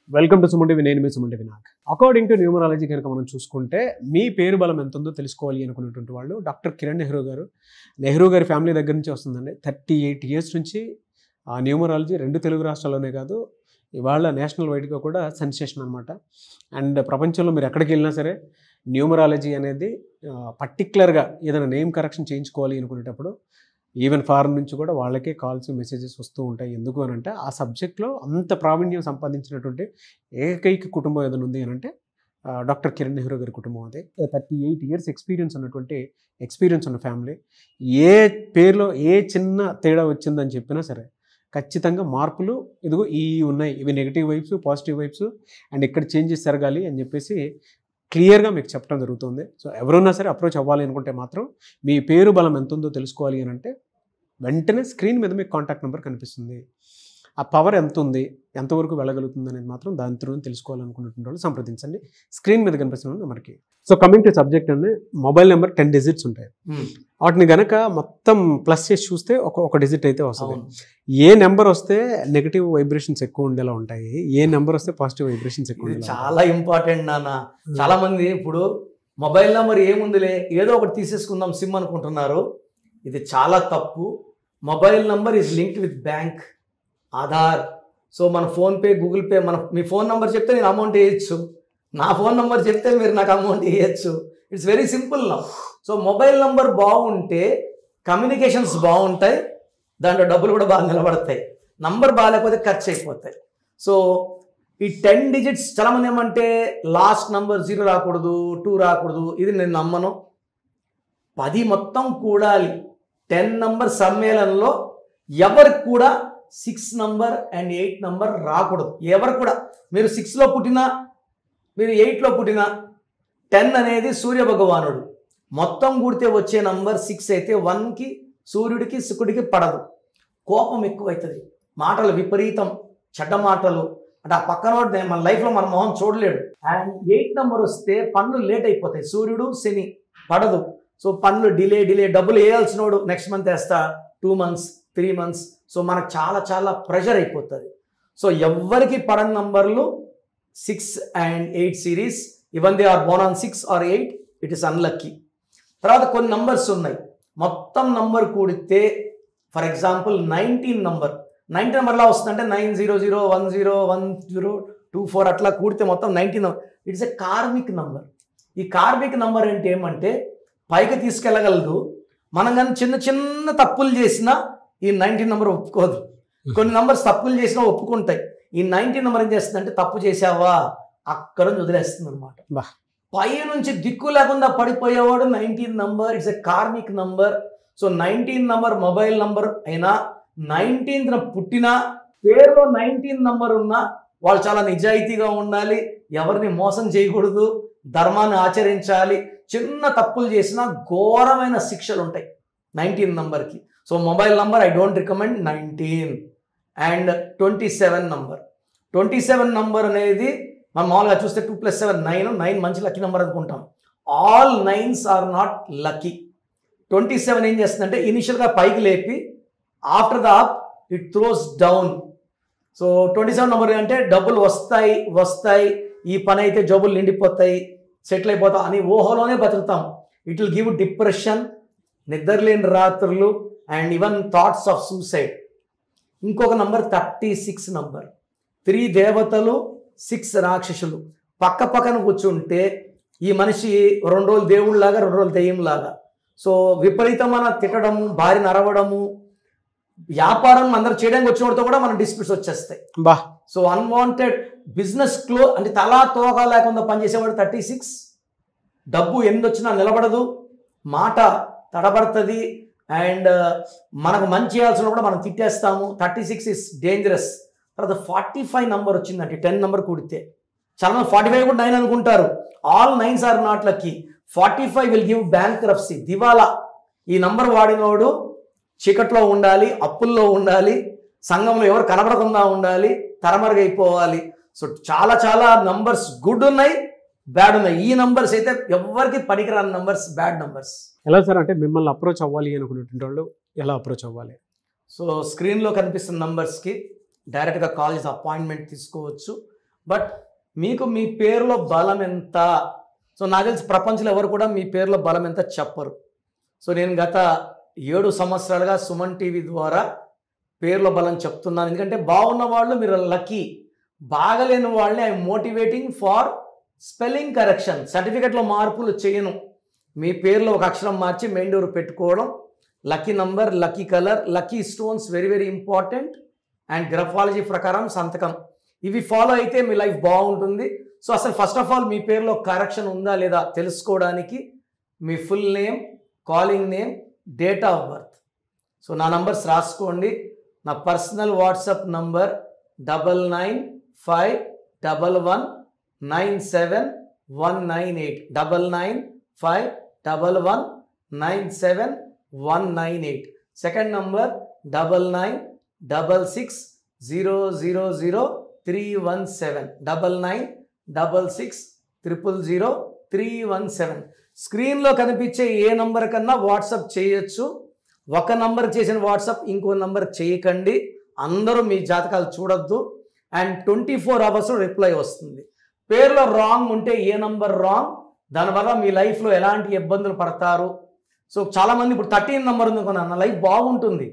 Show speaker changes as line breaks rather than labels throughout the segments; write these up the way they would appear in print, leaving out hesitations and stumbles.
Welcome to Suman TV. నేను మీ Suman TV Nag. According to numerology కనుక మనం చూసుకుంటే మీ పేరు బలం ఎంత ఉందో తెలుసుకోవాలి అనుకున్నటువంటి వాళ్ళు డాక్టర్ కిరణ్ నెహ్రూ గారు. నెహ్రూ గారి ఫ్యామిలీ దగ్గర నుంచి వస్తుందండి. 38 years నుంచి ఆ న్యూమరాలజీ 2 తెలుగు రాష్ట్రాల్లోనే కాదు, ఇవాళ నేషనల్ వైడ్గా కూడా సెన్సేషన్ అనమాట. అండ్ ప్రపంచంలో మీరు ఎక్కడికి వెళ్ళినా సరే న్యూమరాలజీ అనేది పర్టికులర్గా ఏదైనా నేమ్ కరెక్షన్ చేయించుకోవాలి అనుకునేటప్పుడు ఈవెన్ ఫారెన్ నుంచి కూడా వాళ్ళకే కాల్స్ మెసేజెస్ వస్తూ ఉంటాయి. ఎందుకు అని అంటే ఆ సబ్జెక్ట్లో అంత ప్రావీణ్యం సంపాదించినటువంటి ఏకైక కుటుంబం ఏదైనా ఉంది అని అంటే డాక్టర్ కిరణ్ నెహ్రూ గారి కుటుంబం. అదే 38 years ఎక్స్పీరియన్స్ ఉన్న ఫ్యామిలీ. ఏ పేరులో ఏ చిన్న తేడా వచ్చిందని చెప్పినా సరే ఖచ్చితంగా మార్పులు ఇదిగో ఈ ఉన్నాయి, ఇవి negative vibes, positive vibes, and ఇక్కడ చేంజెస్ జరగాలి అని చెప్పేసి క్లియర్గా మీకు చెప్పడం జరుగుతుంది. సో ఎవరున్నా సరే అప్రోచ్ అవ్వాలి అనుకుంటే మాత్రం మీ పేరు బలం ఎంత ఉందో తెలుసుకోవాలి అని అంటే వెంటనే స్క్రీన్ మీద మీకు కాంటాక్ట్ నెంబర్ కనిపిస్తుంది. ఆ పవర్ ఎంత ఉంది, ఎంతవరకు వెళ్ళగలుగుతుంది అనేది మాత్రం దాని త్రూ తెలుసుకోవాలనుకున్నటువంటి వాళ్ళు సంప్రదించండి. స్క్రీన్ మీద కనిపిస్తున్న నెంబర్కి. సో కమింగ్ టు సబ్జెక్ట్ అండి, మొబైల్ నెంబర్ 10 digits ఉంటాయి. వాటిని కనుక మొత్తం ప్లస్ చేసి చూస్తే ఒక డిజిట్ అయితే వస్తుంది. ఏ నెంబర్ వస్తే నెగిటివ్ వైబ్రేషన్స్ ఎక్కువ ఉండేలా ఉంటాయి, ఏ నెంబర్ వస్తే పాజిటివ్ వైబ్రేషన్స్ ఎక్కువ ఉండేలా?
చాలా ఇంపార్టెంట్ నాన్న. చాలా మంది ఇప్పుడు మొబైల్ నెంబర్ ఏముందిలే ఏదో ఒకటి తీసేసుకుందాం సిమ్ అనుకుంటున్నారు. ఇది చాలా తప్పు. Mobile number is linked with bank, Aadhaar. So మన ఫోన్పే, గూగుల్ పే, మీ ఫోన్ నెంబర్ చెప్తే నేను అమౌంట్ వేయచ్చు, నా ఫోన్ నెంబర్ చెప్తే మీరు నాకు అమౌంట్ వేయచ్చు. ఇట్స్ వెరీ సింపుల్ నా. సో మొబైల్ నెంబర్ బాగుంటే కమ్యూనికేషన్స్ బాగుంటాయి, దాంట్లో డబ్బులు కూడా బాగా నిలబడతాయి. నంబర్ బాగాలేకపోతే ఖర్చు అయిపోతాయి. సో ఈ 10 digits చాలామంది ఏమంటే లాస్ట్ నంబర్ 0 రాకూడదు, 2 రాకూడదు. ఇది నేను నమ్మను. 10 మొత్తం కూడాలి. 10 నంబర్ సమ్మేళనంలో ఎవరికి కూడా 6 నంబర్ అండ్ 8 నంబర్ రాకూడదు. ఎవరు కూడా, మీరు 6లో పుట్టినా, మీరు 8లో పుట్టినా, 10 అనేది సూర్య భగవానుడు. మొత్తం కూడితే వచ్చే నంబర్ 6 అయితే 1కి సూర్యుడికి శుకుడికి పడదు. కోపం ఎక్కువవుతుంది, మాటలు విపరీతం, చెడ్డ మాటలు. అంటే ఆ పక్కన మన లైఫ్లో మన మొహం చూడలేడు. అండ్ 8 నంబర్ వస్తే పనులు లేట్ అయిపోతాయి. సూర్యుడు శని పడదు. సో పనులు డిలే, డబ్బులు వేయాల్సినోడు నెక్స్ట్ మంత్ వేస్తా, 2 months 3 months. సో మనకు చాలా ప్రెషర్ అయిపోతుంది. సో ఎవరికి పడని నంబర్లు 6 and 8 series, even they are born on 6 or 8, it is unlucky. తర్వాత కొన్ని నంబర్స్ ఉన్నాయి, మొత్తం నంబర్ కూడితే ఫర్ ఎగ్జాంపుల్ 19 నంబర్ లా వస్తుందంటే 900101024 అట్లా కూడితే మొత్తం 19. It's a karmic number. ఈ కార్మిక్ నంబర్ అంటే ఏమంటే పైకి తీసుకెళ్ళగలదు. మనం కానీ చిన్న తప్పులు చేసినా ఈ 19 నంబర్ ఒప్పుకోదు. కొన్ని నంబర్స్ తప్పులు చేసినా ఒప్పుకుంటాయి. ఈ 19 నంబర్ ఏం చేస్తుందంటే తప్పు చేసావా అక్కడ వదిలేస్తుంది అనమాట. పై నుంచి దిక్కు లేకుండా పడిపోయేవాడు 19 number. It's a karmic number. So 19 number mobile number అయినా, 19th పుట్టినా, పేరులో 19 నంబర్ ఉన్నా వాళ్ళు చాలా నిజాయితీగా ఉండాలి, ఎవరిని మోసం చేయకూడదు, ధర్మాన్ని ఆచరించాలి. చిన్న తప్పులు చేసినా ఘోరమైన శిక్షలు ఉంటాయి 19 నంబర్కి. So mobile number I don't recommend 19. And 27 number. 27 number అనేది మనం మామూలుగా చూస్తే 2 + 7 9 మంచి లక్కీ నెంబర్ అనుకుంటాం. All 9s are not lucky. 27 ఏం చేస్తుందంటే ఇనిషియల్గా పైకి లేపి after the up it throws down. So 27 number అంటే డబ్బులు వస్తాయి, ఈ పని అయితే జబ్బులు నిండిపోతాయి, సెటిల్ అయిపోతాం అని ఊహలోనే బతుకుతాం. ఇట్ విల్ గివ్ డిప్రెషన్, నిద్రలేని రాత్రులు, and even thoughts of suicide. ఇంకొక నంబర్ 36 నంబర్. 3 దేవతలు 6 రాక్షసులు పక్కన కూర్చుంటే ఈ మనిషి 2 రోజులు దేవుళ్ళలాగా 2 రోజులు దెయ్యంలాగా. సో విపరీతమైన తిట్టడము, భార్యను అరవడము, వ్యాపారం అందరూ చేయడానికి వచ్చినోడితో కూడా మన డిస్ప్యూట్స్ వచ్చేస్తాయి. సో అన్వాంటెడ్ బిజినెస్ అంటే తలా తోక లేకుండా పనిచేసేవాడు 36. డబ్బు ఎందొచ్చినా నిలబడదు, మాట తడబడుతుంది, అండ్ మనకు మంచి చేయాల్సిన కూడా మనం తిట్టేస్తాము. 36 ఇస్ డేంజరస్. తర్వాత 45 నంబర్ వచ్చిందంటే 10 నంబర్ కూడితే చాలా మంది 45 కూడా 9 అనుకుంటారు. All 9s are not lucky. 45 will give bankruptcy, దివాలా. ఈ నంబర్ వాడినోడు చీకట్లో ఉండాలి, అప్పుల్లో ఉండాలి, సంఘంలో ఎవరు కనబడకుండా ఉండాలి, తరమరుగైపోవాలి. సో చాలా నంబర్స్ గుడ్ ఉన్నాయి, బ్యాడ్ ఉన్నాయి. ఈ నంబర్స్ అయితే ఎవరికి పనికిరాని నంబర్స్, బ్యాడ్ నంబర్స్.
ఎలా సార్ అంటే మిమ్మల్ని అప్రోచ్ అవ్వాలి అనుకునేటువంటి వాళ్ళు ఎలా అప్రోచ్ అవ్వాలి?
సో స్క్రీన్లో కనిపిస్తున్న నంబర్స్కి డైరెక్ట్గా కాల్ చేసి అపాయింట్మెంట్ తీసుకోవచ్చు. బట్ మీకు మీ పేరులో బలం ఎంత, సో నాకు తెలిసి ప్రపంచంలో ఎవరు కూడా మీ పేరులో బలం ఎంత చెప్పరు. సో నేను గత 7 సంవత్సరాలుగా సుమన్ టీవీ ద్వారా పేర్ల బలం చెప్తున్నాను. ఎందుకంటే బాగున్న వాళ్ళు మీరు లక్కీ, బాగలేని వాళ్ళని I motivating for spelling correction. సర్టిఫికెట్లో మార్పులు చేయను, మీ పేరులో ఒక అక్షరం మార్చి మెయిన్ డోర్ పెట్టుకోవడం, lucky number, lucky colour, lucky stones very very important, and graphology ప్రకారం సంతకం. ఇవి ఫాలో అయితే మీ లైఫ్ బాగుంటుంది. సో అసలు ఫస్ట్ ఆఫ్ ఆల్ మీ పేరులో కరెక్షన్ ఉందా లేదా తెలుసుకోవడానికి మీ full name, calling name, date of birth. So నా నంబర్స్ రాసుకోండి. నా personal WhatsApp number 9951197198 9951197198. Second number 9966000317 9966000317. స్క్రీన్లో కనిపించే ఏ నంబర్ కన్నా వాట్సాప్ చేయొచ్చు. ఒక నంబర్ చేసిన వాట్సాప్ ఇంకో నంబర్ చేయకండి. అందరూ మీ జాతకాలు చూడొద్దు. అండ్ 24 hours రిప్లై వస్తుంది. పేర్లో రాంగ్ ఉంటే ఏ నంబర్ రాంగ్, దానివల్ల మీ లైఫ్లో ఎలాంటి ఇబ్బందులు పడతారు. సో చాలామంది ఇప్పుడు 13 నంబర్ ఉంది కొన్నా, నా లైఫ్ బాగుంటుంది.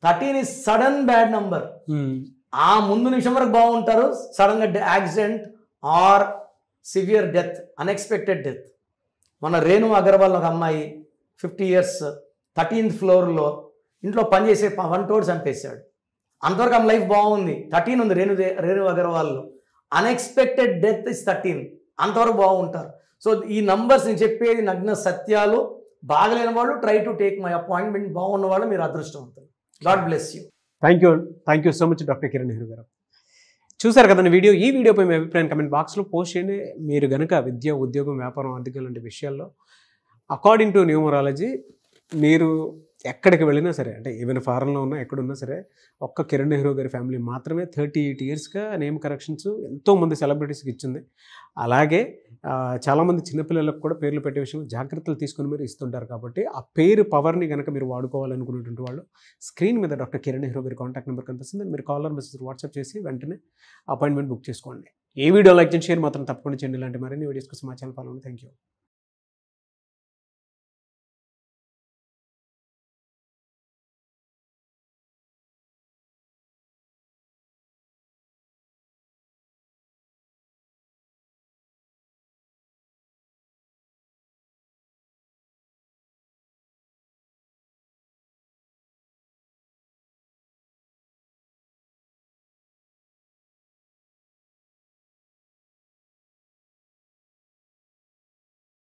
13 ఇస్ సడన్ బ్యాడ్ నంబర్. ఆ ముందు నిమిషం వరకు బాగుంటారు, సడన్గా accident or severe death, unexpected death. మన రేణు అగర్వాల్ ఒక అమ్మాయి 50 years 13th floorలో ఇంట్లో పనిచేసే వంటోడు చంపేశాడు. అంతవరకు ఆమె లైఫ్ బాగుంది. 13 ఉంది రేణు అగర్వాల్లో. Unexpected death is 13. అంతవరకు బాగుంటారు. సో ఈ నంబర్స్ నేను చెప్పేది నగ్న సత్యాలు. బాగలేని వాళ్ళు try to take my appointment, బాగున్న వాళ్ళు మీరు అదృష్టవంతులు. God bless you.
Thank you so much doctor Kiran Nehru గారు. చూసారు కదండి వీడియో. ఈ వీడియోపై మీ అభిప్రాయం కమెంట్ బాక్స్లో పోస్ట్ చేయండి. మీరు కనుక విద్య, ఉద్యోగం, వ్యాపారం, ఆర్థిక లాంటి విషయాల్లో అకార్డింగ్ టు న్యూమరాలజీ మీరు ఎక్కడికి వెళ్ళినా సరే, అంటే ఈవెన్ ఫారెన్లో ఉన్నా ఎక్కడున్నా సరే, ఒక్క కిరణ్ నెహ్రూ గారి ఫ్యామిలీ మాత్రమే 38 yearsగా నేమ్ కరెక్షన్స్ ఎంతోమంది సెలబ్రిటీస్కి ఇచ్చింది. అలాగే చాలామంది చిన్నపిల్లలకు కూడా పేర్లు పెట్టే విషయంలో జాగ్రత్తలు తీసుకుని మీరు ఇస్తుంటారు. కాబట్టి ఆ పేరు పవర్ని కనుక మీరు వాడుకోవాలనుకునేటువంటి వాళ్ళు స్క్రీన్ మీద డాక్టర్ కిరణ్ నెహ్రూ గారి కాంటాక్ట్ నెంబర్ కనిపిస్తుంది. మీరు కాల్ ఆర్ మెసేజ్ వాట్సాప్ చేసి వెంటనే అపాయింట్మెంట్ బుక్ చేసుకోండి. ఈ వీడియో లైక్ చేయండి, షేర్ మాత్రం తప్పకుండా చేయండి. ఇలాంటి మరిన్ని వీడియోస్ కోసం మా ఛానల్ ఫాలో అవ్వండి. Thank you.